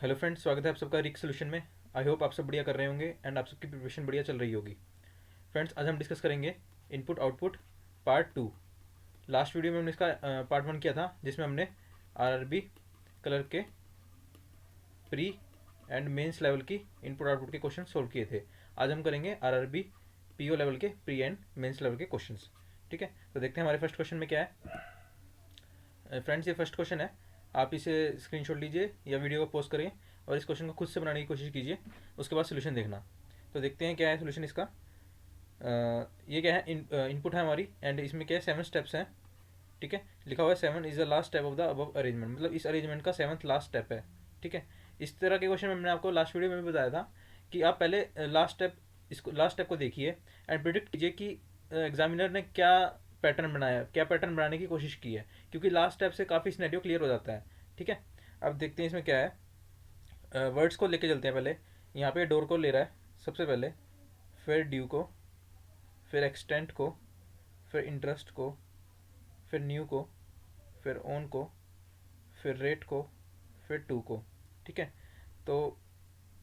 Hello friends, स्वागत है आप सबका रिक सोल्यूशन में। आई होप आप सब बढ़िया कर रहे होंगे एंड आप सबकी प्रिपरेशन बढ़िया चल रही होगी। फ्रेंड्स, आज हम डिस्कस करेंगे input output part two. Last video में हमने इसका पार्ट वन किया था, जिसमें हमने आरआरबी कलर के प्री एंड मेंस लेवल की इनपुट आउटपुट के क्वेश्चन सोल्व किए थे। आज हम करेंगे आरआरबी पीओ लेवल के प्री एंड मेंस लेवल के क्वेश्चन। ठीक है, तो देखते हैं हमारे फर्स्ट क्वेश्चन में क्या है। फ्रेंड्स, ये फर्स्ट क्वेश्चन है। आप इसे स्क्रीनशॉट लीजिए या वीडियो को पॉज करें और इस क्वेश्चन को खुद से बनाने की कोशिश कीजिए, उसके बाद सोल्यूशन देखना। तो देखते हैं क्या है सोल्यूशन इसका। ये क्या है, इनपुट है हमारी एंड इसमें क्या है, 7 स्टेप्स हैं। ठीक है, लिखा हुआ है 7 is the last step of the above arrangement, मतलब इस अरेंजमेंट का 7th लास्ट स्टेप है। ठीक है, इस तरह के क्वेश्चन में मैंने आपको लास्ट वीडियो में भी बताया था कि आप पहले लास्ट स्टेप को देखिए एंड प्रिडिक्ट कीजिए कि एग्जामिनर ने क्या पैटर्न बनाया, क्या पैटर्न बनाने की कोशिश की है, क्योंकि लास्ट स्टेप से काफ़ी सिनेरियो क्लियर हो जाता है। ठीक है, अब देखते हैं इसमें क्या है। वर्ड्स को लेके चलते हैं पहले। यहाँ पे डोर को ले रहा है सबसे पहले, फिर ड्यू को, फिर एक्सटेंट को, फिर इंटरेस्ट को, फिर न्यू को, फिर ओन को, फिर रेट को, फिर टू को। ठीक है, तो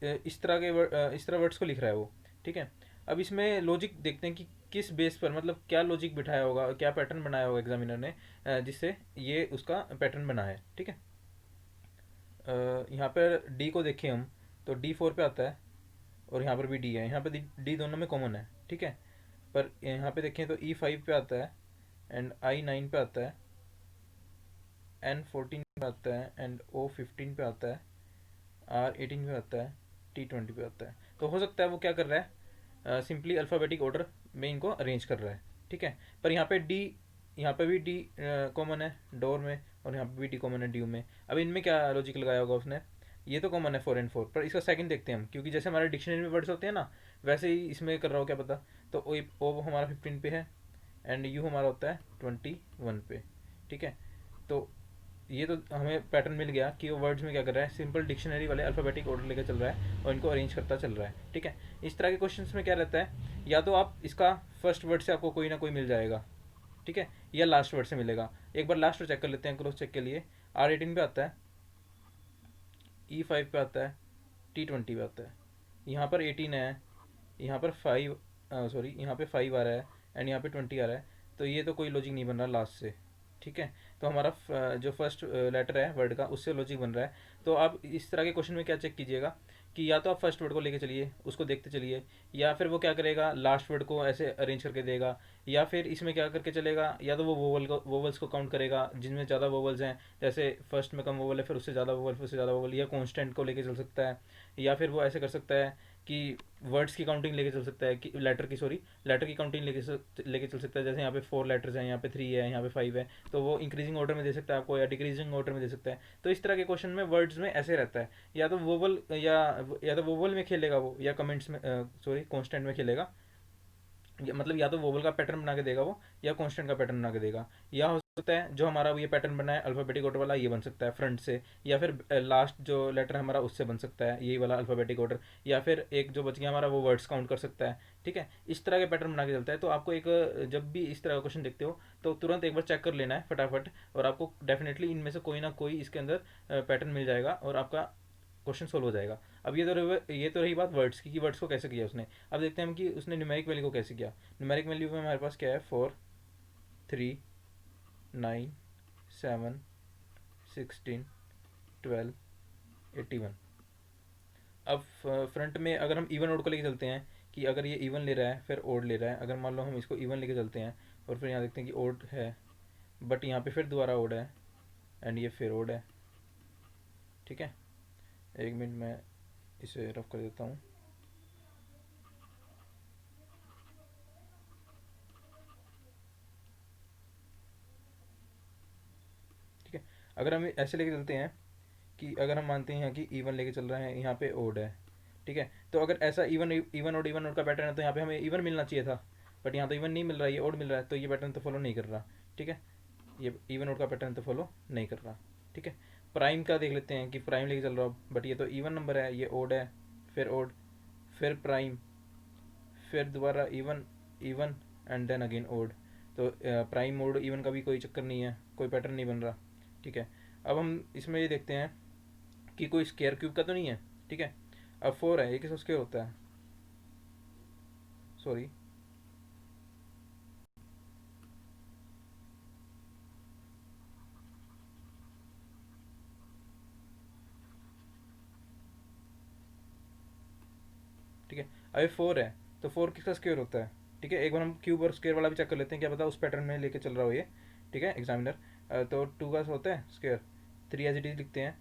इस तरह वर्ड्स को लिख रहा है वो। ठीक है, अब इसमें लॉजिक देखते हैं कि किस बेस पर, मतलब क्या लॉजिक बिठाया होगा, क्या पैटर्न बनाया होगा एग्जामिनर ने, जिससे ये उसका पैटर्न बना है। ठीक है, यहाँ पर डी को देखें हम, तो डी 4 पे आता है और यहाँ पर भी डी है। यहाँ पे डी दोनों में कॉमन है। ठीक है, पर यहाँ पे देखें तो ई 5 पे आता है एंड आई 9 पे आता है, एन 14 पे आता है एंड ओ 15 पे आता है, आर 18 पे आता है, टी 20 पे आता है। तो हो सकता है वो क्या कर रहा है, सिंपली अल्फ़ाबेटिक ऑर्डर में इनको अरेंज कर रहा है। ठीक है, पर यहाँ पे डी, यहाँ पे भी डी कॉमन है डोर में और यहाँ पे भी डी कॉमन है ड्यू में। अब इनमें क्या लॉजिक लगाया होगा उसने, ये तो कॉमन है 4 एंड 4, पर इसका सेकंड देखते हैं हम, क्योंकि जैसे हमारे डिक्शनरी में वर्ड्स होते हैं ना, वैसे ही इसमें कर रहा हो क्या पता। तो ओ हमारा 15 पे है एंड यू हमारा होता है 21 पे। ठीक है, तो ये तो हमें पैटर्न मिल गया कि वो वर्ड्स में क्या कर रहा है, सिंपल डिक्शनरी वाले अल्फ़ाबेटिक ऑर्डर लेकर चल रहा है और इनको अरेंज करता चल रहा है। ठीक है, इस तरह के क्वेश्चंस में क्या रहता है, या तो आप इसका फर्स्ट वर्ड से आपको कोई ना कोई मिल जाएगा, ठीक है, या लास्ट वर्ड से मिलेगा। एक बार लास्ट वर्ड चेक कर लेते हैं क्रॉस चेक के लिए। आर 18 पे आता है, ई 5 पे आता है, टी 20 पे आता है। यहाँ पर 18 है, यहाँ पर 5, सॉरी यहाँ पे 5 आ रहा है एंड यहाँ पे 20 आ रहा है, तो ये तो कोई लॉजिक नहीं बन रहा लास्ट से। ठीक है, तो हमारा जो फर्स्ट लेटर है वर्ड का, उससे लॉजिक बन रहा है। तो आप इस तरह के क्वेश्चन में क्या चेक कीजिएगा कि या तो आप फर्स्ट वर्ड को लेके चलिए, उसको देखते चलिए, या फिर वो क्या करेगा, लास्ट वर्ड को ऐसे अरेंज करके देगा, या फिर इसमें क्या करके चलेगा, या तो वो वोवल्स को काउंट करेगा जिनमें ज़्यादा वोवल्स हैं, जैसे फर्स्ट में कम वोवल है फिर उससे ज़्यादा वोवल, फिर उससे ज़्यादा वोवल, या कॉन्स्टेंट को लेके चल सकता है, या फिर वो ऐसे कर सकता है कि वर्ड्स की काउंटिंग लेके चल सकता है, कि लेटर की काउंटिंग लेके चल सकता है। जैसे यहाँ पे 4 लेटर्स हैं, यहाँ पे 3 है, यहाँ पे 5 है, तो वो इंक्रीजिंग ऑर्डर में दे सकता है आपको या डिक्रीजिंग ऑर्डर में दे सकता है। तो इस तरह के क्वेश्चन में वर्ड्स में ऐसे रहता है, या तो वोवल या तो वोवल में खेलेगा वो, या कमेंट्स में, सॉरी कॉन्स्टेंट में खेलेगा। मतलब या तो वोवल का पैटर्न बना के देगा वो, या कॉन्स्टेंट का पैटर्न बना के देगा। या हो सकता है जो हमारा ये पैटर्न बना है अल्फ़ाबेटिक ऑर्डर वाला, ये बन सकता है फ्रंट से, या फिर लास्ट जो लेटर हमारा उससे बन सकता है यही वाला अल्फ़ाबेटिक ऑर्डर, या फिर एक जो बच गया हमारा वो वर्ड्स काउंट कर सकता है। ठीक है, इस तरह के पैटर्न बना के चलता है। तो आपको एक, जब भी इस तरह का क्वेश्चन देखते हो तो तुरंत एक बार चेक कर लेना है फटाफट, और आपको डेफिनेटली इनमें से कोई ना कोई इसके अंदर पैटर्न मिल जाएगा और आपका क्वेश्चन सोल्व हो जाएगा। अब ये तो रही बात वर्ड्स की, कि वर्ड्स को कैसे किया उसने। अब देखते हैं हम कि उसने न्यूमेरिक वैल्यू को कैसे किया। न्यूमेरिक वैल्यू में हमारे पास क्या है, 4, 3, 9, 7, 16, 12, 81। अब फ्रंट में अगर हम इवन ओड को लेके चलते हैं, कि अगर ये इवन ले रहा है फिर ओड ले रहा है, अगर मान लो हम इसको इवन लेके चलते हैं और फिर यहाँ देखते हैं कि ओड है, बट यहाँ पे फिर दोबारा ओड है एंड ये फिर ओड है। ठीक है, एक मिनट मैं इसे रफ कर देता हूँ। ठीक है, अगर हम ऐसे लेके चलते हैं कि अगर हम मानते हैं कि इवन लेके चल रहे हैं, यहाँ पे ओड है। ठीक है, तो अगर ऐसा इवन ओड का पैटर्न है, तो यहाँ पे हमें इवन मिलना चाहिए था, बट यहाँ तो इवन नहीं मिल रहा है, ये ओड मिल रहा है, तो ये पैटर्न तो फॉलो नहीं कर रहा। ठीक है, ये इवन ओड का पैटर्न तो फॉलो नहीं कर रहा। ठीक है, प्राइम का देख लेते हैं कि प्राइम लेके चल रहा हो, बट ये तो इवन नंबर है, ये ओड है, फिर ओड, फिर प्राइम, फिर दोबारा even, even and then again odd. तो प्राइम ओड इवन का भी कोई चक्कर नहीं है, कोई पैटर्न नहीं बन रहा। ठीक है, अब हम इसमें ये देखते हैं कि कोई स्क्वायर क्यूब का तो नहीं है, ठीक है। अब 4 है, ये किसका स्क्वायर होता है, सॉरी, ठीक है। अब ये 4 है, तो 4 किसका स्क्वायर होता है, ठीक है। एक बार हम क्यूब और स्क्वायर वाला भी चेक कर लेते हैं, क्या पता उस पैटर्न में लेके चल रहा हो ये, ठीक है एग्जामिनर। तो 2 का होता है स्क्वायर, 3 एज इट इज लिखते हैं।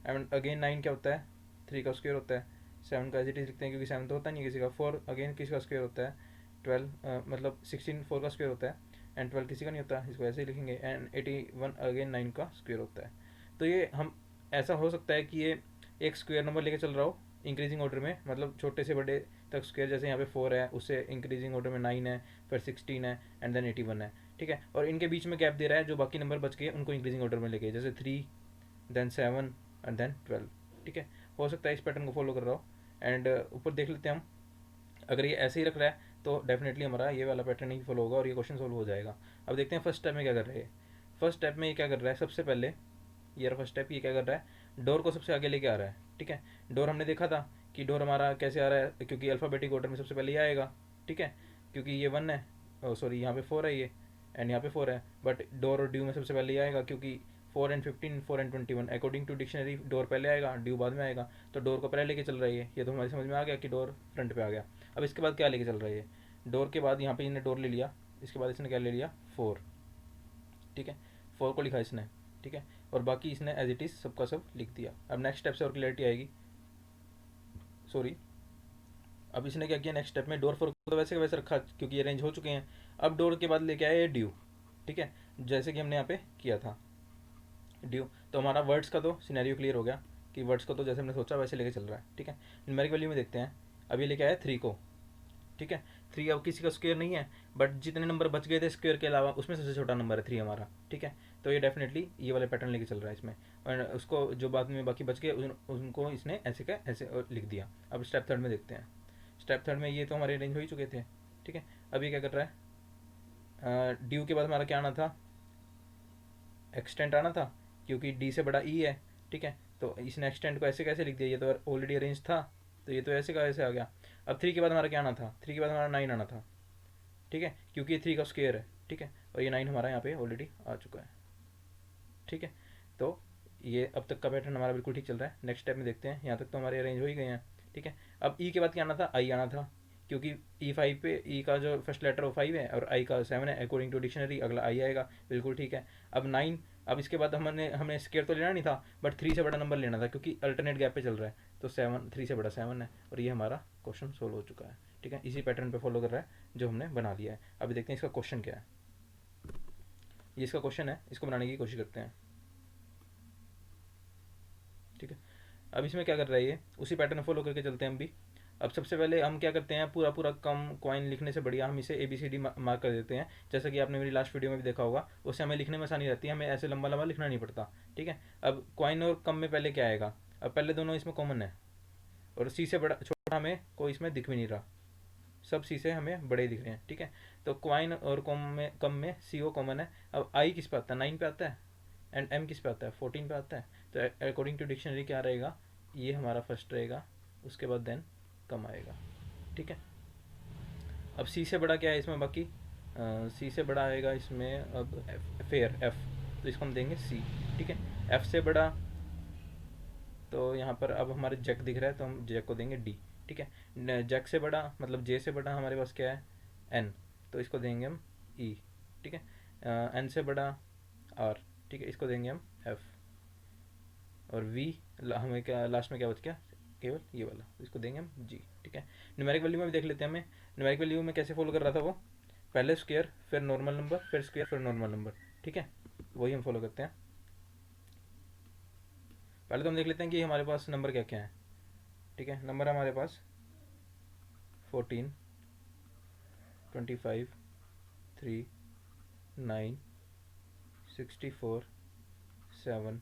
एंड अगेन 9 क्या होता है, 3 का स्क्वायर होता है। 7 का एज इट इज लिखते हैं क्योंकि 7 तो होता नहीं है किसी का। 4 अगेन किसका स्क्वायर होता है, 12, मतलब 16 4 का स्क्वायर होता है। एंड 12 किसी का नहीं होता, इसको ऐसे ही लिखेंगे। एंड 81 अगेन 9 का स्क्वायर होता है। तो ये हम, ऐसा हो सकता है कि ये एक स्क्वायर नंबर लेके चल रहा हो इंक्रीजिंग ऑर्डर में, मतलब छोटे से बड़े तक स्क्वायर, जैसे यहाँ पे 4 है, उससे इंक्रीजिंग ऑर्डर में 9 है, फिर 16 है, एंड देन 81 है, ठीक है। और इनके बीच में गैप दे रहा है, जो बाकी नंबर बच गए उनको इंक्रीजिंग ऑर्डर में लेके, जैसे 3 देन 7 एंड देन 12, ठीक है। हो सकता है इस पैटर्न को फॉलो कर रहा हो। एंड ऊपर देख लेते हैं हम, अगर ये ऐसे ही रख रहा है तो डेफिनेटली हमारा ये वाला पैटर्न ही फॉलो होगा और ये क्वेश्चन सोल्व हो जाएगा। अब देखते हैं फर्स्ट स्टेप में क्या कर रहे हैं। फर्स्ट स्टेप में ये क्या कर रहा है, सबसे पहले ये फर्स्ट स्टेप, ये क्या कर रहा है, डोर को सबसे आगे लेके आ रहा है, ठीक है। डोर हमने देखा था कि डोर हमारा कैसे आ रहा है, क्योंकि अल्फ़ाबेटिक ऑर्डर में सबसे पहले ये आएगा, ठीक है। क्योंकि ये 1 है, सॉरी यहाँ पे 4 है ये, एंड यहाँ पे 4 है, बट डोर और ड्यू में सबसे पहले ये आएगा, क्योंकि 4 and 15, 4 and 21 according to dictionary door पहले आएगा, ड्यू बाद में आएगा। तो डोर को पहले लेके चल रहा है ये तो हमारी समझ में आ गया कि डोर फ्रंट पे आ गया। अब इसके बाद क्या लेके चल रहा है ये, डोर के बाद यहाँ पे इसने डोर ले लिया, इसके बाद इसने क्या ले लिया, 4, ठीक है। 4 को लिखा इसने, ठीक है। और बाकी इसने एज इट इज़ सबका सब लिख दिया। अब नेक्स्ट स्टेप से और क्लियरिटी आएगी, सॉरी। अब इसने क्या किया नेक्स्ट स्टेप में, डोर 4 को तो वैसे का वैसे रखा क्योंकि ये रेंज हो चुके हैं। अब डोर के बाद लेके आया ये ड्यू, ठीक है, जैसे कि हमने यहाँ पे किया था ड्यू। तो हमारा वर्ड्स का तो सिनेरियो क्लियर हो गया कि वर्ड्स को तो जैसे हमने सोचा वैसे लेके चल रहा है, ठीक है। न्यूमेरिक वैल्यू में देखते हैं, अब ये लेके आया 3 को, ठीक है। 3 अब किसी का स्क्वायर नहीं है, बट जितने नंबर बच गए थे स्क्वायर के अलावा उसमें सबसे छोटा नंबर है 3 हमारा, ठीक है। तो ये डेफिनेटली ये वाले पैटर्न लेके चल रहा है इसमें। और उसको जो बाद में बाकी बच गए उनको इसने ऐसे का ऐसे लिख दिया। अब स्टेप थर्ड में देखते हैं। स्टेप थर्ड में ये तो हमारे अरेंज हो ही चुके थे, ठीक है। अब ये क्या कर रहा है, ड्यू के बाद हमारा क्या आना था, एक्सटेंट आना था, क्योंकि डी से बड़ा ई है, ठीक है। तो इसने एक्सटेंट को ऐसे कैसे लिख दिया, ये तो ऑलरेडी अरेंज था, तो ये तो ऐसे का ऐसे आ गया। अब 3 के बाद हमारा क्या आना था, 3 के बाद हमारा 9 आना था, ठीक है, क्योंकि ये 3 का स्क्वायर है, ठीक है। और ये 9 हमारा यहाँ पे ऑलरेडी आ चुका है, ठीक है। तो ये अब तक का पैटर्न हमारा बिल्कुल ठीक चल रहा है। नेक्स्ट स्टेप में देखते हैं, यहाँ तक तो हमारे अरेंज हो ही गए हैं, ठीक है। अब ई के बाद क्या आना था, आई आना था, क्योंकि E5 पे ई का जो फर्स्ट लेटर वो 5 है और आई का 7 है अकॉर्डिंग टू डिक्शनरी, अगला आई आएगा, बिल्कुल ठीक है। अब 9, अब इसके बाद हमने हमें स्केयर तो लेना नहीं था, बट 3 से बड़ा नंबर लेना था क्योंकि अल्टरनेट गैप पे चल रहा है। तो 7, 3 से बड़ा 7 है, और ये हमारा क्वेश्चन सोल्व हो चुका है, ठीक है। इसी पैटर्न पे फॉलो कर रहा है जो हमने बना लिया है। अभी देखते हैं इसका क्वेश्चन क्या है। ये इसका क्वेश्चन है, इसको बनाने की कोशिश करते हैं, ठीक है। अब इसमें क्या कर रहा है ये, उसी पैटर्न फॉलो करके चलते हैं हम भी। अब सबसे पहले हम क्या करते हैं, पूरा पूरा कम कॉइन लिखने से बढ़िया हम इसे ABCD मार्क कर देते हैं, जैसा कि आपने मेरी लास्ट वीडियो में भी देखा होगा। उससे हमें लिखने में आसानी रहती है, हमें ऐसे लंबा लंबा लिखना नहीं पड़ता, ठीक है। अब कॉइन और कम में पहले क्या आएगा, अब पहले दोनों इसमें कॉमन है, और सी से बड़ा छोटा हमें कोई इसमें दिख भी नहीं रहा, सब सी से हमें बड़े दिख रहे हैं, ठीक है। तो क्वाइन और कम में सी ओ कॉमन है। अब आई किस पे आता है, 9 पे आता है, एंड एम किस पे आता है, 14 पे आता है। तो अकॉर्डिंग टू डिक्शनरी क्या रहेगा, ये हमारा फर्स्ट रहेगा, उसके बाद देन कम आएगा, ठीक है। अब सी से बड़ा क्या है इसमें, बाकी सी से बड़ा आएगा इसमें अब फेयर एफ, तो इसको हम देंगे सी, ठीक है। एफ से बड़ा, तो यहाँ पर अब हमारे जैक दिख रहा है तो हम जैक को देंगे डी, ठीक है। जैक से बड़ा मतलब जे से बड़ा हमारे पास क्या है, एन, तो इसको देंगे हम ई, ठीक है। एन से बड़ा आर, ठीक है, इसको देंगे हम एफ। और वी हमें क्या लास्ट में क्या बच गया, केवल ये वाला, इसको देंगे हम जी, ठीक है। न्यूमेरिक वैल्यू में भी देख लेते हैं हमें, न्यूमेरिक वैल्यू में कैसे फॉलो कर रहा था वो, पहले स्क्वायर फिर नॉर्मल नंबर फिर स्क्वायर फिर नॉर्मल नंबर, ठीक है, वही हम फॉलो करते हैं। पहले तो हम देख लेते हैं कि हमारे पास नंबर क्या क्या है, ठीक है। नंबर है हमारे पास 14, 25, 3, 9, 64, 7,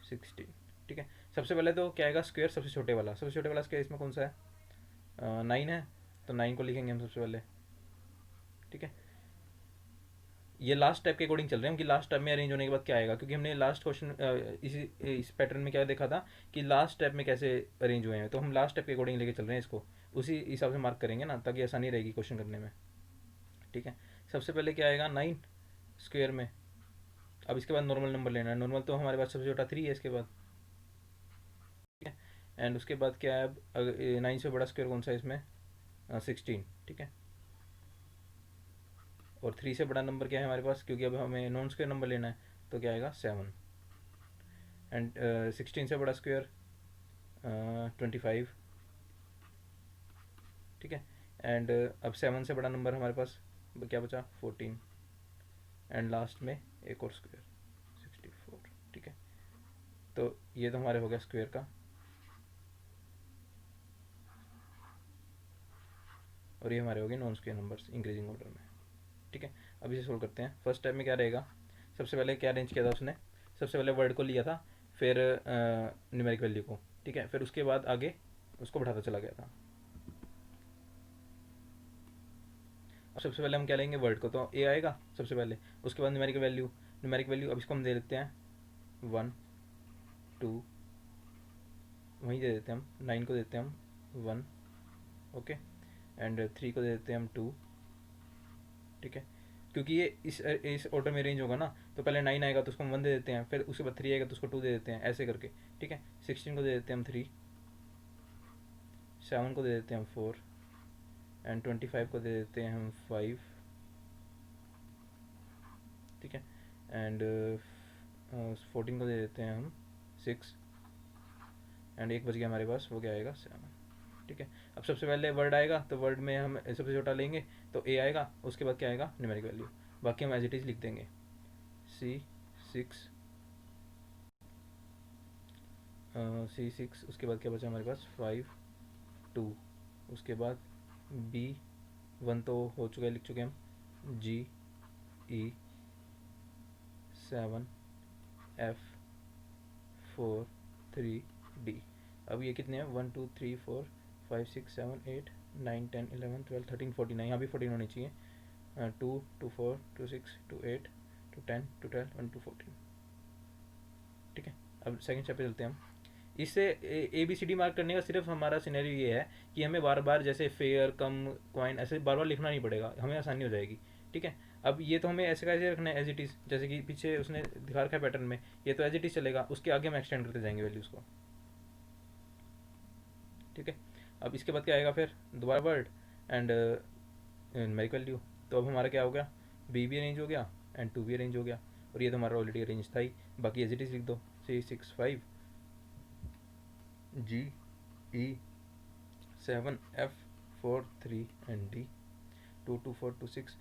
16, ठीक है। सबसे पहले तो क्या आएगा, स्क्वायर सबसे छोटे वाला स्क्वायर इसमें कौन सा है, 9 है, तो 9 को लिखेंगे हम सबसे पहले, ठीक है। ये लास्ट स्टेप के अकॉर्डिंग चल रहे हैं हम कि लास्ट स्टेप में अरेंज होने के बाद क्या आएगा, क्योंकि हमने लास्ट क्वेश्चन इस पैटर्न में क्या देखा था कि लास्ट स्टेप में कैसे अरेंज हुए हैं, तो हम लास्ट स्टेप के अकॉर्डिंग लेके चल रहे हैं इसको, उसी हिसाब से मार्क करेंगे ना, ताकि आसानी रहेगी क्वेश्चन करने में। ठीक है, सबसे पहले क्या आएगा 9 स्क्वेयर में। अब इसके बाद नॉर्मल नंबर लेना है, नॉर्मल तो हमारे पास सबसे छोटा 3 है इसके बाद। ठीक है, एंड उसके बाद क्या है, अब 9 से बड़ा स्क्वेयर कौन सा है इसमें, 16। ठीक है, और 3 से बड़ा नंबर क्या है हमारे पास, क्योंकि अब हमें नॉन स्क्वेयर नंबर लेना है, तो क्या आएगा 7। एंड 16 से बड़ा स्क्वेयर 25। ठीक है, एंड अब 7 से बड़ा नंबर हमारे पास क्या बचा 14। एंड लास्ट में एक और स्क्वेयर 64। ठीक है, तो ये तो हमारे हो गया स्क्वेयर का, और ये हमारे हो गए non square numbers increasing order में। ठीक है, अब इसे सोल्व करते हैं। फर्स्ट स्टेप में क्या रहेगा, सबसे पहले क्या अरेंज किया था उसने, सबसे पहले वर्ड को लिया था, फिर न्यूमेरिक वैल्यू को। ठीक है, फिर उसके बाद आगे उसको बढ़ाता चला गया था। अब सबसे पहले हम क्या लेंगे, वर्ड को, तो ए आएगा सबसे पहले, उसके बाद न्यूमेरिक वैल्यू। न्यूमेरिक वैल्यू अब इसको हम दे देते हैं 1 2, वहीं दे देते हैं हम 9 को देते हैं हम 1। ओके, एंड 3 को दे देते हैं हम 2। ठीक है, क्योंकि ये इस ऑर्डर में रेंज होगा ना, तो पहले 9 आएगा तो उसको हम 1 दे देते हैं, फिर उसके बाद 3 आएगा तो उसको 2 दे देते हैं, ऐसे करके। ठीक है, 16 को दे देते हैं हम 3, 7 को दे देते हैं हम 4, एंड 25 को दे देते हैं हम 5। ठीक है, एंड 14 को दे देते हैं हम 6, एंड एक बच गया हमारे पास, वो क्या आएगा 7। ठीक है, अब सबसे पहले वर्ड आएगा, तो वर्ड में हम सबसे छोटा लेंगे तो ए आएगा, उसके बाद क्या आएगा न्यूमेरिक वैल्यू, बाकी हम एज इट इज़ लिख देंगे C6 C6। उसके बाद क्या बचा हमारे पास 5 2, उसके बाद B1 तो हो चुका है, लिख चुके हम, G E 7 F 4 3 D। अब ये कितने हैं 1 2 3 4 5 6 7 8 9 10 11 12 13 14 है, यहाँ भी 14 होनी चाहिए। 2 2 4 2 6 2 8 2 10 2 12 1 2 14। ठीक है, अब सेकंड स्टेप पे चलते हैं हम। इससे ABCD मार्क करने का सिर्फ हमारा सिनेरियो ये है कि हमें बार बार जैसे फेयर कम कॉइन ऐसे बार बार लिखना नहीं पड़ेगा, हमें आसानी हो जाएगी। ठीक है, अब ये तो हमें ऐसे कैसे रखना है एज इट इज़, जैसे कि पीछे उसने दिखा रखा है पैटर्न में, ये तो एज इट इज़ चलेगा, उसके आगे हम एक्सटेंड करते जाएंगे वैल्यूज़ को। ठीक है, अब इसके बाद क्या आएगा फिर दोबारा वर्ड एंड न्यूमेरिक वैल्यू, तो अब हमारा क्या हो गया, बी भी अरेंज हो गया एंड 2 भी अरेंज हो गया, और ये तो हमारा ऑलरेडी अरेंज था ही, बाकी एज इट इज़ लिख दो C6 5 G E 7 F 4 3 and D 2 2 4 2 6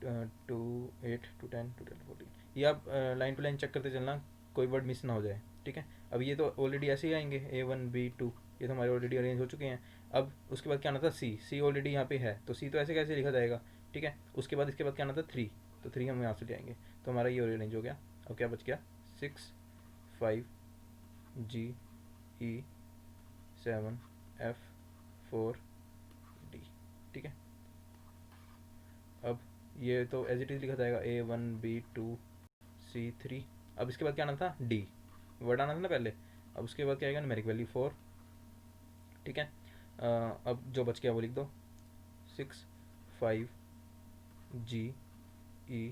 2 8 2 10 2 12 14। ये आप लाइन टू लाइन चेक करते चलना, कोई वर्ड मिस ना हो जाए। ठीक है, अब ये तो ऑलरेडी ऐसे ही आएंगे A1 B2, ये तो हमारे ऑलरेडी अरेंज हो चुके हैं। अब उसके बाद क्या आना था C ऑलरेडी यहाँ पे है, तो C तो ऐसे कैसे लिखा जाएगा। ठीक है, उसके बाद इसके बाद क्या आना था 3, तो 3 हम यहाँ से ले आएंगे, तो हमारा ये अरेंज हो गया। अब क्या बच गया 6 5 G E 7 F 4 D। ठीक है, अब ये तो एज इट इज़ लिखा जाएगा A1 B2 C3। अब इसके बाद क्या आना था D, वर्ड आना था ना पहले, अब उसके बाद क्या आएगा न्यूमेरिक वैल्यू 4। ठीक है, अब जो बच गया वो लिख दो 6 5 G E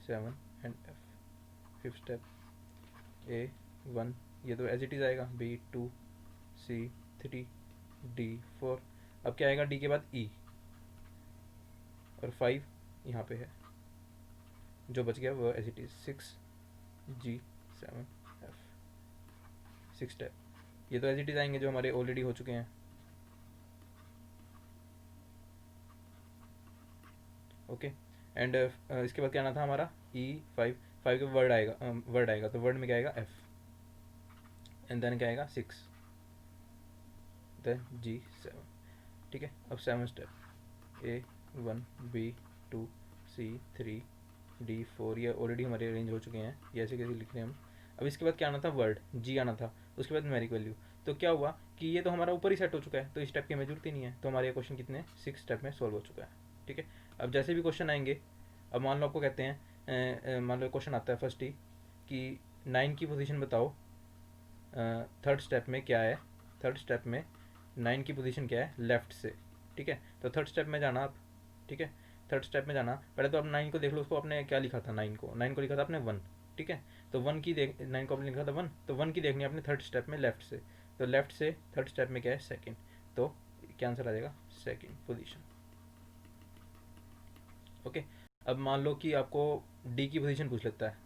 7 and F। Fifth step A1, ये तो एज इट इज़ आएगा B2 C3 D4। अब क्या आएगा D के बाद E, और 5 यहाँ पे है, जो बच गया वो as it is 6 G 7 F। 6 step, ये तो एज इट इज़ आएंगे जो हमारे ऑलरेडी हो चुके हैं। ओके, एंड इसके बाद क्या आना था हमारा E 5 5 का वर्ड आएगा, तो वर्ड में क्या आएगा F, एंड देन क्या आएगा 6 देन G 7। ठीक है, अब 7 step A1 B2 C3 D4, ये ऑलरेडी हमारे अरेंज हो चुके हैं, ये ऐसे कैसे लिख रहे हैं हम। अब इसके बाद क्या आना था वर्ड G आना था, उसके बाद न्यूमेरिक वैल्यू। तो क्या हुआ कि ये तो हमारा ऊपर ही सेट हो चुका है, तो इस स्टेप की हमें जरूरत ही नहीं है, तो हमारे क्वेश्चन कितने 6 स्टेप में सॉल्व हो चुका है। ठीक है, अब जैसे भी क्वेश्चन आएंगे, अब मान लो आपको कहते हैं मान लो क्वेश्चन आता है फर्स्ट ही कि 9 की पोजीशन बताओ, थर्ड स्टेप में क्या है, थर्ड स्टेप में 9 की पोजीशन क्या है लेफ़्ट से, ठीक है। तो थर्ड स्टेप में जाना आप, ठीक है। थर्ड स्टेप में जाना, पहले तो आप 9 को देख लो, उसको आपने क्या लिखा था, 9 को लिखा था आपने 1, ठीक है। तो 1 की देख, 9 को आपने लिखा था 1, तो 1 की देखनी है आपने थर्ड स्टेप में लेफ़्ट से, तो लेफ़्ट से थर्ड स्टेप में क्या है सेकंड, तो क्या आंसर आ जाएगा सेकंड पोजीशन। ओके। अब मान लो कि आपको डी की पोजीशन पूछ लेता है,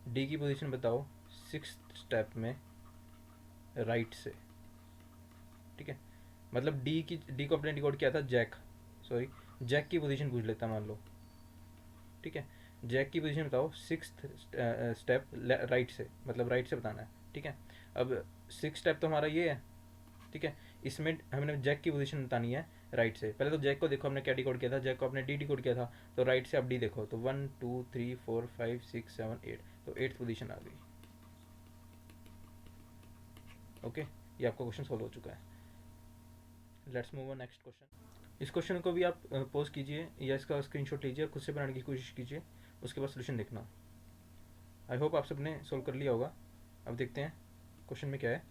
डी की पोजीशन बताओ सिक्स स्टेप में राइट से, ठीक है। मतलब डी को अपने डिकोड किया था जैक, सॉरी जैक की पोजीशन पूछ लेता है मान लो, ठीक है। जैक की पोजीशन बताओ सिक्स स्टेप राइट से, मतलब राइट से बताना है, ठीक है। अब सिक्स स्टेप तो हमारा ये है, ठीक है। इसमें हमने जैक की पोजीशन बतानी है राइट से। पहले तो जैक को देखो हमने क्या डिकोड किया था, जैक को आपने डी डिकोड किया था, तो राइट से आप डी देखो, तो 1 2 3 4 5 6 7 8, तो एट्थ पोजीशन आ गई। ओके, ये आपका क्वेश्चन सोल्व हो चुका है। Let's move on next question. इस क्वेश्चन को भी आप पोस्ट कीजिए या इसका स्क्रीनशॉट लीजिए, खुद से बनाने की कोशिश कीजिए, उसके बाद सोल्यूशन देखना। आई होप आप सबने सोल्व कर लिया होगा। अब देखते हैं क्वेश्चन में क्या है।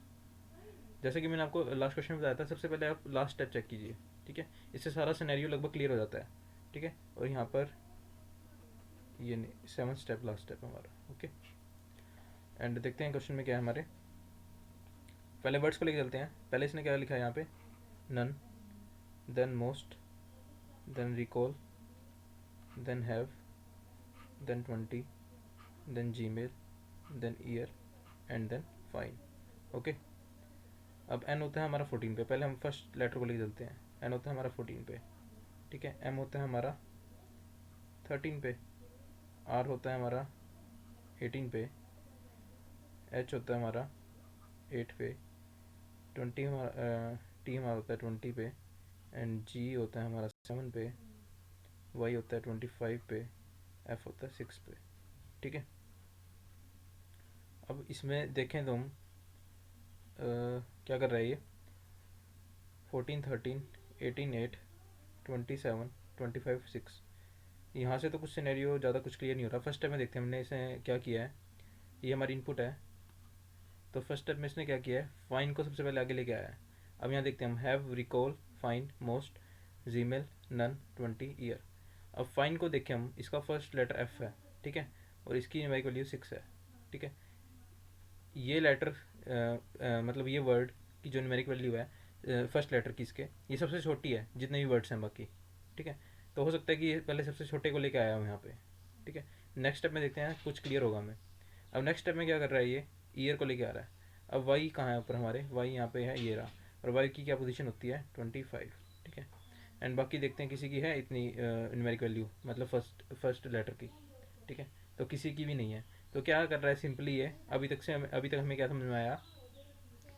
जैसे कि मैंने आपको लास्ट क्वेश्चन में बताया था, सबसे पहले आप लास्ट स्टेप चेक कीजिए, ठीक है। इससे सारा सिनेरियो लगभग क्लियर हो जाता है, ठीक है। और यहाँ पर ये नहीं, 7th स्टेप लास्ट स्टेप हमारा, ओके। एंड देखते हैं क्वेश्चन में क्या है हमारे। पहले वर्ड्स को लेके चलते हैं। पहले इसने क्या लिखा है यहाँ पे, none, then most, then recall, then have, then 20, then Gmail, then year and then fine. Okay. अब एन होता है हमारा 14 पे, पहले हम फर्स्ट लेटर को लेके चलते हैं। एन होता है हमारा 14 पे, ठीक है। एम होता है हमारा 13 पे, आर होता है हमारा 18 पे, एच होता है हमारा 8 पे, 20 हमारा टी हमारा होता है 20 पे, एंड जी होता है हमारा 7 पे, वाई होता है 25 पे, एफ होता है 6 पे, ठीक है। अब इसमें देखें तो हम क्या कर रहा है ये, 14 13 18 8 27 25 6, यहाँ से तो कुछ सिनेरियो ज़्यादा कुछ क्लियर नहीं हो रहा। फर्स्ट स्टेप में देखते हैं हमने इसे क्या किया है, ये हमारी इनपुट है। तो फर्स्ट स्टेप में इसने क्या किया है, फाइन को सबसे पहले आगे लेके आया है। अब यहाँ देखते हैं हम, have, recall, fine, most, Gmail, none, 20, year. अब फाइन को देखें हम, इसका फर्स्ट लेटर एफ है, ठीक है, और इसकी न्यूमेरिक वैल्यू 6 है, ठीक है। ये लेटर मतलब ये वर्ड की जो न्यूमेरिक वैल्यू है फर्स्ट लेटर की इसके, ये सबसे छोटी है जितने भी वर्ड्स हैं बाकी, ठीक है। तो हो सकता है कि ये पहले सबसे छोटे को लेके आया हूँ यहाँ पे, ठीक है। नेक्स्ट स्टेप में देखते हैं कुछ क्लियर होगा हमें। अब नेक्स्ट स्टेप में क्या कर रहा है, ये ईयर को लेके आ रहा है। अब वाई कहाँ है ऊपर हमारे, वाई यहाँ पे है, ये रहा। और वाई की क्या पोजीशन होती है 25, ठीक है। एंड बाकी देखते हैं किसी की है इतनी न्यूमेरिक वैल्यू, मतलब फर्स्ट लेटर की, ठीक है। तो किसी की भी नहीं है। तो क्या कर रहा है, सिंपली ये अभी तक हमें क्या समझ में आया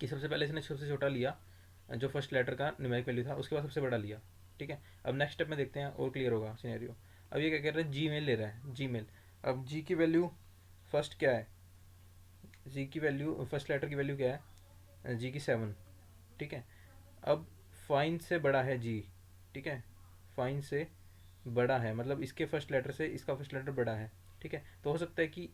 कि सबसे पहले इसने सबसे छोटा लिया जो फर्स्ट लेटर का न्यूमेरिक वैल्यू था, उसके बाद सबसे बड़ा लिया, ठीक है। अब नेक्स्ट स्टेप में देखते हैं और क्लियर होगा सिनेरियो। अब ये क्या कर रहा है, जी मेल ले रहा है, जी मेल। अब जी की वैल्यू फर्स्ट क्या है, जी की वैल्यू फर्स्ट लेटर की वैल्यू क्या है, जी की 7, ठीक है। अब फाइन से बड़ा है जी, ठीक है, फाइन से बड़ा है, मतलब इसके फर्स्ट लेटर से इसका फर्स्ट लेटर बड़ा है, ठीक है। तो हो सकता है कि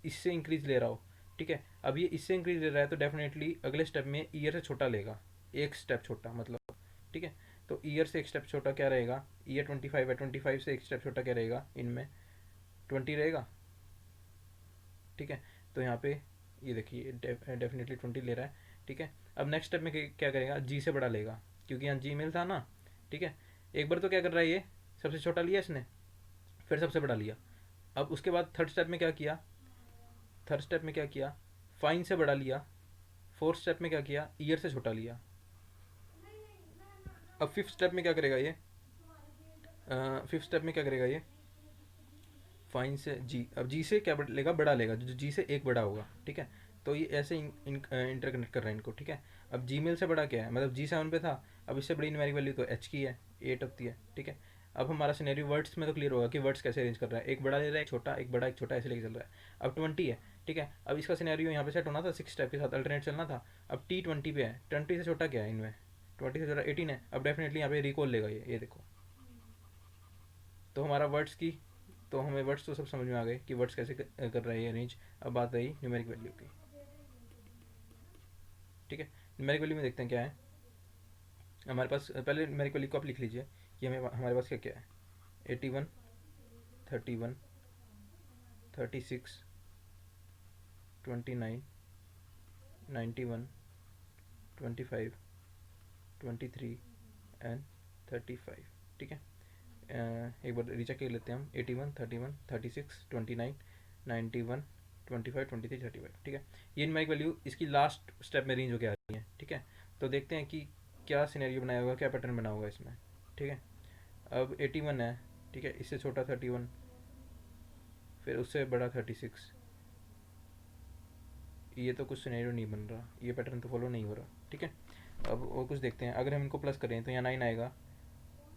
इससे इंक्रीज ले रहा हो, ठीक है। अब ये इससे इंक्रीज ले रहा है तो डेफिनेटली अगले स्टेप में ईयर से छोटा लेगा, एक स्टेप छोटा मतलब, ठीक है। तो ईयर से एक स्टेप छोटा क्या रहेगा, ईयर 25 है, 25 से एक स्टेप छोटा क्या रहेगा, इनमें 20 रहेगा, ठीक है। तो यहाँ पे ये देखिए डेफिनेटली 20 ले रहा है, ठीक है। अब नेक्स्ट स्टेप में क्या करेगा, जी से बड़ा लेगा, क्योंकि यहाँ जी मेल था ना, ठीक है। एक बार तो क्या कर रहा है ये, सबसे छोटा लिया इसने, फिर सबसे बड़ा लिया। अब उसके बाद थर्ड स्टेप में क्या किया, थर्ड स्टेप में क्या किया, फाइन से बड़ा लिया। फोर्थ स्टेप में क्या किया, ईयर से छोटा लिया। अब फिफ्थ स्टेप में क्या करेगा ये, फिफ्थ स्टेप में क्या करेगा ये, फाइन से जी, अब जी से क्या लेगा, बड़ा लेगा, जो जी से एक बड़ा होगा, ठीक है। तो ये ऐसे इंटरकनेक्ट कर रहे हैं इनको, ठीक है। अब जी मेल से बड़ा क्या है, मतलब जी 7 पे था, अब इससे बड़ी न्यूमेरिक वैल्यू तो एच की है, 8 होती है, ठीक है। अब हमारा सिनेरियो वर्ड्स में तो क्लियर होगा कि वर्ड्स कैसे अरेंज कर रहा है, एक बड़ा ले रहा है, एक छोटा, एक बड़ा एक छोटा, ऐसे लेके चल रहा है। अब 20 है, ठीक है। अब इसका सिनेरियो यहाँ पे सेट होना था 6 स्टेप के साथ अल्टरनेट चलना था। अब टी 20 पे है, 20 से छोटा क्या है इनमें, 20 से छोटा 18 है। अब डेफिनेटली यहाँ पे रिकॉल लेगा ये देखो। तो हमारा वर्ड्स की तो हमें वर्ड्स तो सब समझ में आ गए कि वर्ड्स कैसे कर रहा है ये अरेंज। अब बात आई न्यूमेरिक वैल्यू की। ठीक है, न्यूमेरिक वैल्यू में देखते हैं क्या है हमारे पास। पहले न्यूमेरिक वैल्यू को आप लिख लीजिए कि हमें हमारे पास क्या क्या है। 81, 31, 36, 29, 91, 25, 23 एंड 35। ठीक है, एक बार रीचेक कर लेते हैं हम। 81, 31, 36, 29, 91, 25, 23, 35। ठीक है, ये न्यूमेरिक वैल्यू इसकी लास्ट स्टेप में रेंज होकर आ रही है। ठीक है, तो देखते हैं कि क्या सिनेरियो बनाया होगा, क्या पैटर्न बना होगा इसमें। ठीक है, अब 81 है। ठीक है, इससे छोटा 31, फिर उससे बड़ा 36। ये तो कुछ सिनेरियो नहीं बन रहा, ये पैटर्न तो फॉलो नहीं हो रहा। ठीक है, अब और कुछ देखते हैं। अगर हम इनको प्लस करें तो यहाँ 9 आएगा,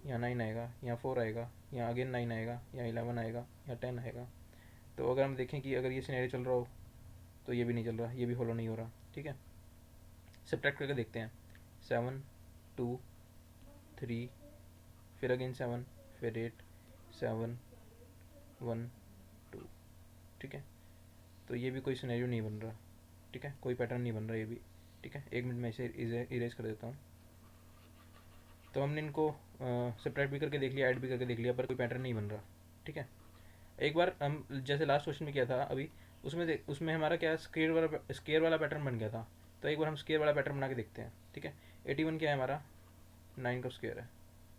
यहाँ 9 आएगा, यहाँ 4 आएगा, यहाँ अगेन 9 आएगा, यहाँ 11 आएगा, यहाँ 10 आएगा। तो अगर हम देखें कि अगर ये सिनेरियो चल रहा हो तो ये भी नहीं चल रहा, ये भी फॉलो नहीं हो रहा। ठीक है, सब्ट्रैक्ट करके देखते हैं। 7, 2, 3, फिर अगेन 7, फिर 8, 7, 1, 2। ठीक है, तो ये भी कोई सिनेरियो नहीं बन रहा। ठीक है, कोई पैटर्न नहीं बन रहा ये भी। ठीक है, 1 मिनट में इसे इरेज कर देता हूँ। तो हमने इनको सब्ट्रैक्ट भी करके देख लिया, ऐड भी करके देख लिया, पर कोई पैटर्न नहीं बन रहा। ठीक है, एक बार हम जैसे लास्ट क्वेश्चन में किया था अभी, उसमें हमारा क्या स्केयर वाला पैटर्न बन गया था। तो एक बार हम स्केयर वाला पैटर्न बना के देखते हैं। ठीक है, 81 क्या है हमारा, 9 का स्क्वेयर है।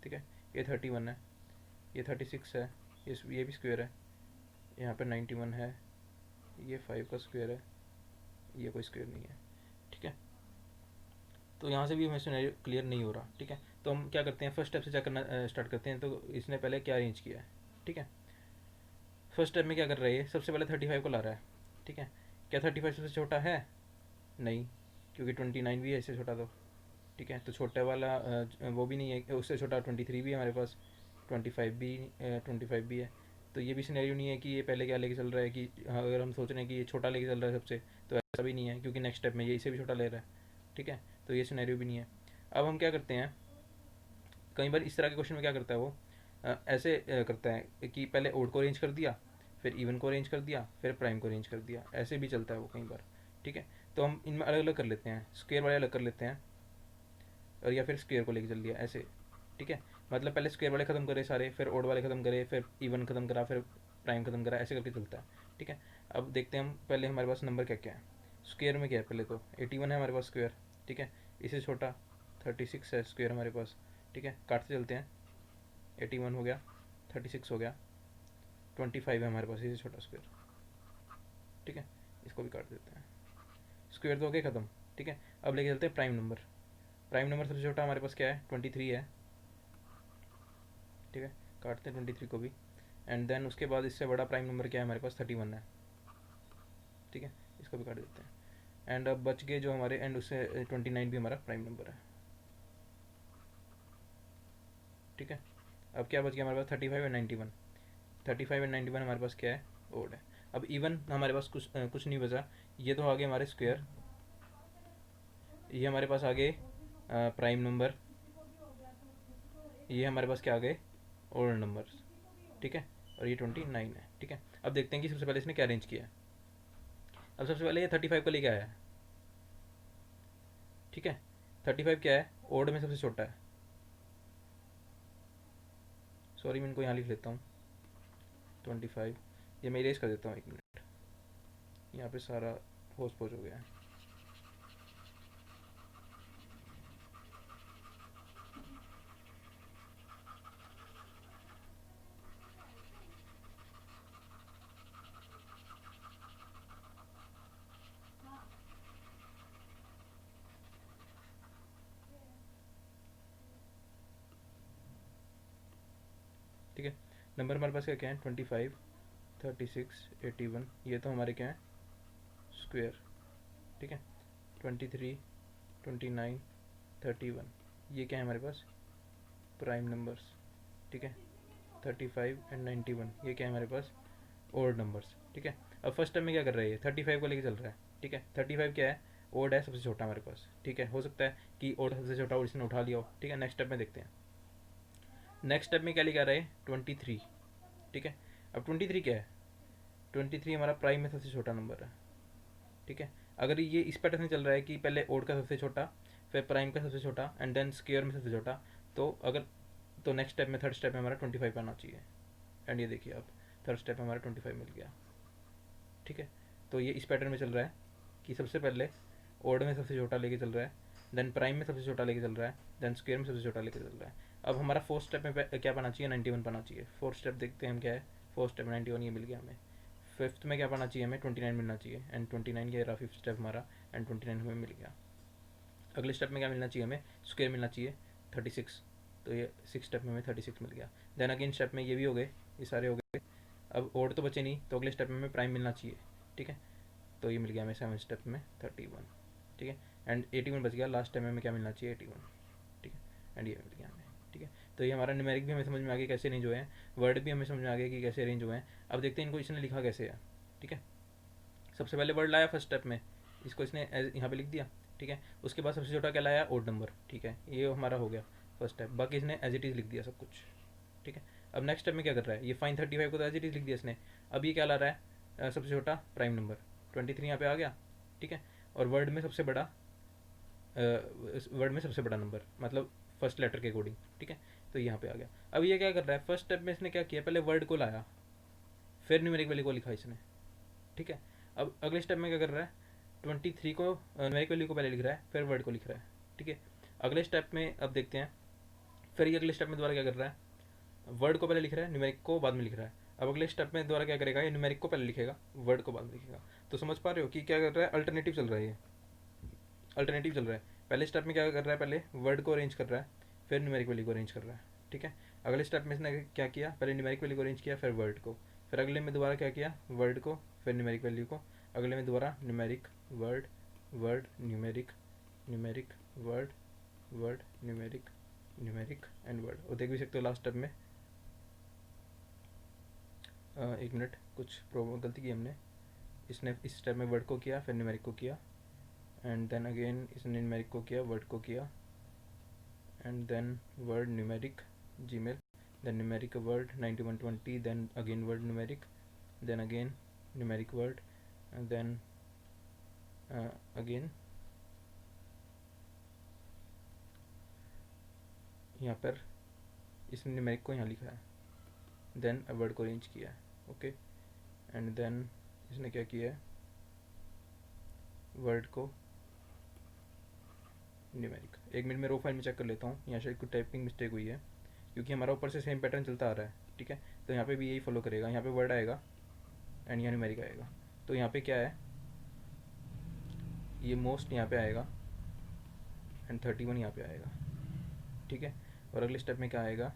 ठीक है, ये 31 है, ये 36 है, ये भी स्क्वेयर है, यहाँ पर 91 है, ये 5 का स्क्वेयर है, ये कोई स्क्वेयर नहीं है। ठीक है, तो यहाँ से भी हमें सिनेरियो क्लियर नहीं हो रहा। ठीक है, तो हम क्या करते हैं, फर्स्ट स्टेप से चेक करना स्टार्ट करते हैं। तो इसने पहले क्या अरेंज किया है। ठीक है, फर्स्ट स्टेप में क्या कर रहा है, सबसे पहले 35 को ला रहा है। ठीक है, क्या 35 सबसे छोटा है, नहीं, क्योंकि 29 भी है इससे छोटा। तो ठीक है, तो छोटा वाला वो भी नहीं है, उससे छोटा 23 भी है हमारे पास, 25 भी है। तो ये भी सिनेरियो नहीं है कि ये पहले क्या लेके चल रहा है कि अगर हम सोच रहे हैं कि ये छोटा लेके चल रहा है सबसे, तो ऐसा भी नहीं है, क्योंकि नेक्स्ट स्टेप में ये इसे भी छोटा ले रहा है। ठीक है, तो ये सिनेरियो भी नहीं है। अब हम क्या करते हैं, कई बार इस तरह के क्वेश्चन में क्या करता है वो, ऐसे करता है कि पहले ओड को अरेंज कर दिया, फिर इवन को अरेंज कर दिया, फिर प्राइम को अरेंज कर दिया, ऐसे भी चलता है वो कई बार। ठीक है, तो हम इनमें अलग अलग कर लेते हैं, स्क्वेयर वाले अलग कर लेते हैं, और या फिर स्क्वेयर को लेके चल दिया ऐसे। ठीक है, मतलब पहले स्क्वेयर वाले ख़त्म करे सारे, फिर ओड वाले ख़त्म करे, फिर इवन ख़त्म करा, फिर प्राइम ख़त्म करा, ऐसे करके चलता है। ठीक है, अब देखते हैं हम पहले हमारे पास नंबर क्या क्या है। स्क्वेयर में क्या है, पहले तो 81 है हमारे पास स्क्वेयर। ठीक है, इससे छोटा 36 है स्क्वेयर हमारे पास। ठीक है, काटते चलते हैं। 81 हो गया, 36 हो गया, 25 है हमारे पास, इससे छोटा स्क्वेयर। ठीक है, इसको भी काट देते हैं। स्क्वेयर तो हो गया ख़त्म। ठीक है, अब लेके चलते हैं प्राइम नंबर। प्राइम नंबर सबसे छोटा हमारे पास क्या है, 23 है। ठीक है, काटते हैं 23 को भी। एंड देन उसके बाद इससे बड़ा प्राइम नंबर क्या है हमारे पास, 31 है। ठीक है, इसको भी काट देते हैं। एंड अब बच गए जो हमारे, एंड उससे 29 भी हमारा प्राइम नंबर है। ठीक है, अब क्या बच गया हमारे पास, 35 और 91। 35 और 91 हमारे पास क्या है, ओड है। अब इवन हमारे पास कुछ नहीं बचा। ये तो आ गए हमारे स्क्वेयर, ये हमारे पास आ गए प्राइम नंबर, ये हमारे पास क्या आ गए, ओड नंबर्स। ठीक है, और ये 29 है। ठीक है, अब देखते हैं कि सबसे पहले इसने क्या अरेंज किया है। अब सबसे पहले ये 35 को लेके आया है। ठीक है, 35 क्या है, ओड में सबसे छोटा है। सॉरी, मैं इनको यहाँ लिख लेता हूँ 25। ये मैं इरेज कर देता हूँ, 1 मिनट। यहाँ पे सारा होश पोच हो गया है। ठीक है, नंबर हमारे पास क्या क्या है, 25, 36, 81, ये तो हमारे क्या है, स्क्वेयर। ठीक है, 23, 29, 31, ये क्या है हमारे पास, प्राइम नंबर्स। ठीक है, 35 एंड 91, ये क्या है हमारे पास, ओड नंबर्स। ठीक है, अब फर्स्ट टाइम में क्या कर रहा है, ये 35 को लेके चल रहा है। ठीक है, 35 क्या है, ओड है सबसे छोटा हमारे पास। ठीक है, हो सकता है कि ओड सबसे छोटा और इसने उठा लिया हो। ठीक है, नेक्स्ट स्टेप में देखते हैं। नेक्स्ट स्टेप में क्या लेके आ रहा है, 23। ठीक है, अब 23 क्या है, 23 हमारा प्राइम में सबसे छोटा नंबर है, ठीक है। अगर ये इस पैटर्न में चल रहा है कि पहले ओड का सबसे छोटा, फिर प्राइम का सबसे छोटा, एंड देन स्क्वायर में सबसे छोटा, तो अगर तो नेक्स्ट स्टेप में, थर्ड स्टेप में हमारा 25 आना चाहिए। एंड ये देखिए आप, थर्ड स्टेप में हमारा 25 मिल गया, ठीक है। तो ये इस पैटर्न में चल रहा है कि सबसे पहले ओड में सबसे छोटा लेके चल रहा है, देन प्राइम में सबसे छोटा लेके चल रहा है, देन स्क्वायर में सबसे छोटा लेके चल रहा है। अब हमारा फोर्थ स्टेप में क्या पाना चाहिए, 91 पाना चाहिए। फोर्थ स्टेप देखते हैं हम क्या है, फोर्थ स्टेप 91 ये मिल गया हमें। फिफ्थ में क्या पाना चाहिए हमें, 29 मिलना चाहिए, एंड 29 ये रहा फिफ्थ स्टेप हमारा, एंड 29 हमें मिल गया। अगले स्टेप में क्या मिलना चाहिए हमें, स्क्वायर मिलना चाहिए 36, तो ये सिक्स स्टेप में हमें 36 मिल गया। देन अगेन स्टेप में ये भी हो गए, ये सारे हो गए। अब ओड तो बचे नहीं, तो अगले स्टेप में हमें प्राइम मिलना चाहिए, ठीक है। तो ये मिल गया हमें सेवन स्टेप में 31, ठीक है। एंड 81 बच गया, लास्ट टाइम में हमें क्या मिलना चाहिए 81, ठीक है। एंड ये मिल गया हमें, ठीक है। तो ये हमारा न्यूमेरिक भी हमें समझ में आ गया कैसे अरेंज हुए हैं, वर्ड भी हमें समझ में आ गया कि कैसे अरेंज हुए हैं। अब देखते हैं इनको इसने लिखा कैसे है, ठीक है। सबसे पहले वर्ड लाया फर्स्ट स्टेप में, इसको इसने यहाँ पे लिख दिया, ठीक है। उसके बाद सबसे छोटा क्या लाया, ओड नंबर, ठीक है। ये हमारा हो गया फर्स्ट स्टेप, बाकी इसने एज इट इज़ लिख दिया सब कुछ, ठीक है। अब नेक्स्ट स्टेप में क्या कर रहा है, ये फाइन 35 को तो एज इट इज़ लिख दिया इसने। अब ये क्या ला रहा है, सबसे छोटा प्राइम नंबर 23 यहाँ पे आ गया, ठीक है। और वर्ड में सबसे बड़ा, वर्ड में सबसे बड़ा नंबर मतलब फर्स्ट लेटर के अकॉर्डिंग, ठीक है। तो यहाँ पे आ गया। अब ये क्या कर रहा है, फर्स्ट स्टेप में इसने क्या किया, पहले वर्ड को लाया, फिर न्यूमेरिक वैल्यू को लिखा इसने, ठीक है। अब अगले स्टेप में क्या कर रहा है, 23 को न्यूमेरिक वैल्यू को पहले लिख रहा है, फिर वर्ड को लिख रहा है, ठीक है। अगले स्टेप में अब देखते हैं, फिर ये अगले स्टेप में दोबारा क्या कर रहा है, वर्ड को पहले लिख रहा है, न्यूमेरिक को बाद में लिख रहा है। अब अगले स्टेप में दोबारा क्या करेगा, ये न्यूमेरिक को पहले लिखेगा, वर्ड को बाद में लिखेगा। तो समझ पा रहे हो कि क्या कर रहा है, अल्टरनेटिव चल रहा है, ये अल्टरनेटिव चल रहा है। पहले स्टेप में क्या कर रहा है, पहले वर्ड को अरेंज कर रहा है, फिर न्यूमेरिक वैल्यू को अरेंज कर रहा है, ठीक है। अगले स्टेप में इसने क्या किया, पहले न्यूमेरिक वैल्यू को अरेंज किया, फिर वर्ड को, फिर अगले में दोबारा क्या किया, वर्ड को, फिर न्यूमेरिक वैल्यू को, अगले में दोबारा numeric, word, word, numeric, numeric, word, word, numeric, numeric and word. और देख भी सकते हो लास्ट स्टेप में, एक मिनट, कुछ गलती की हमने, इसने इस स्टेप में वर्ड को किया, फिर न्यूमेरिक को किया, एंड देन अगेन इसने न्यूमेरिक को किया, वर्ड को किया, and then word numeric Gmail, then numeric word 9120, then again word numeric, then again numeric word, and then again यहाँ पर इसने न्यूमेरिक को यहाँ लिखा है, देन वर्ड को अरेंज किया है, ओके। एंड देन इसने क्या किया है, वर्ड को न्यूमेरिक। एक मिनट में रो फाइल में चेक कर लेता हूँ, यहाँ शायद कुछ टाइपिंग मिस्टेक हुई है, क्योंकि हमारा ऊपर से सेम पैटर्न चलता आ रहा है, ठीक है। तो यहाँ पे भी यही फॉलो करेगा, यहाँ पे वर्ड आएगा एंड यहाँ न्यूमेरिक आएगा। तो यहाँ पे क्या है, ये मोस्ट यहाँ पे आएगा एंड 31 यहाँ पे आएगा, ठीक है। और अगले स्टेप में क्या आएगा,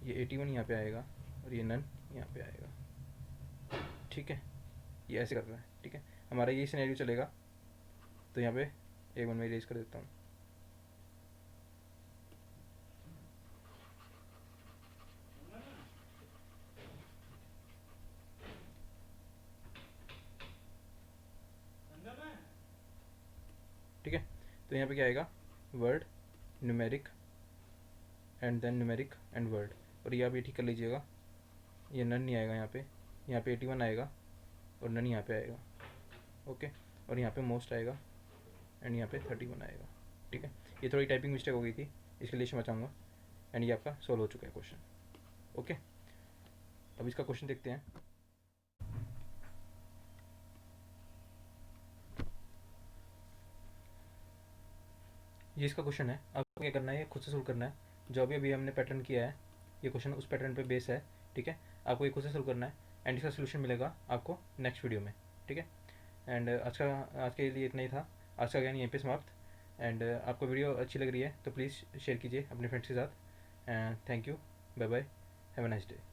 ये 81 यहाँ पे आएगा और ये नन यहाँ पे आएगा, ठीक है। ये ऐसे कर रहा है, ठीक है। हमारा ये सिनेरियो चलेगा। तो यहाँ पे एक मिनट में इरेज कर देता हूँ, ठीक है। तो यहाँ पे क्या आएगा, word, numeric and then numeric and word. और ये आप ये ठीक कर लीजिएगा, ये नन नहीं आएगा यहाँ पे 81 आएगा और नन यहाँ पे आएगा, ओके। और यहाँ पे मोस्ट आएगा एंड यहाँ पे 31 आएगा, ठीक है। ये थोड़ी टाइपिंग मिस्टेक हो गई थी, इसके लिए क्षमा चाहूँगा। एंड ये आपका सॉल्व हो चुका है क्वेश्चन, ओके। अब इसका क्वेश्चन देखते हैं। ये इसका क्वेश्चन है, आपको क्या करना है, ये खुद से सोल्व करना है। जो अभी हमने पैटर्न किया है, ये क्वेश्चन उस पैटर्न पे बेस है, ठीक है। आपको ये खुद से सोल्व करना है एंड इसका सोल्यूशन मिलेगा आपको नेक्स्ट वीडियो में, ठीक है। एंड आज के लिए इतना ही था, आज का ज्ञान यहीं पे समाप्त। एंड आपको वीडियो अच्छी लग रही है तो प्लीज़ शेयर कीजिए अपने फ्रेंड्स के साथ। Thank you, bye bye, have a nice day.